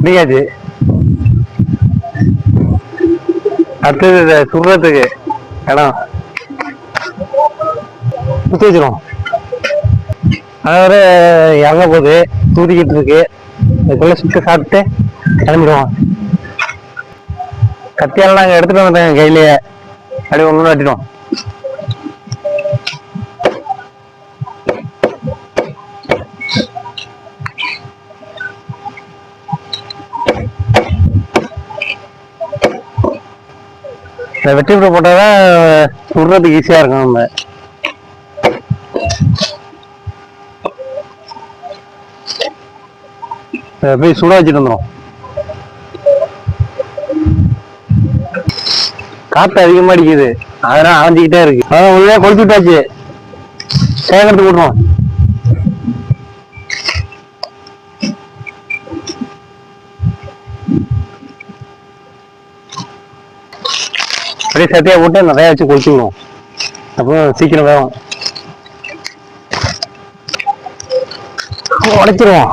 முடியாது. அடுத்தது சுடுறதுக்கு இடம் குத்தி வச்சிரும். அதாவது இறங்க போகுது, தூதிக்கிட்டு இருக்கு. அதுக்குள்ள சுட்டு சாப்பிட்டு கிளம்பிடுவோம். கத்தியால நாங்கள் எடுத்துட்டு வந்துட்டோம் கையிலேயே. அப்படியே ஒன்று வெட்டிடும். இந்த வெட்டி விட போட்டாதான் சுடுறதுக்கு ஈஸியா இருக்கும். நம்ம போய் சுட வச்சுட்டு வந்துடும். காத்து அதிகமா அடிக்குது, அதெல்லாம் அலைஞ்சிக்கிட்டே இருக்கு. அதான் உள்ளே கொளுத்து விட்டாச்சு. சேகரத்து விடுறோம். அப்படியே சத்தியா போட்டு நிறைய வச்சு கொளுத்திக்கணும். அப்புறம் சீக்கிரம் வேகும். உடைச்சிருவோம்.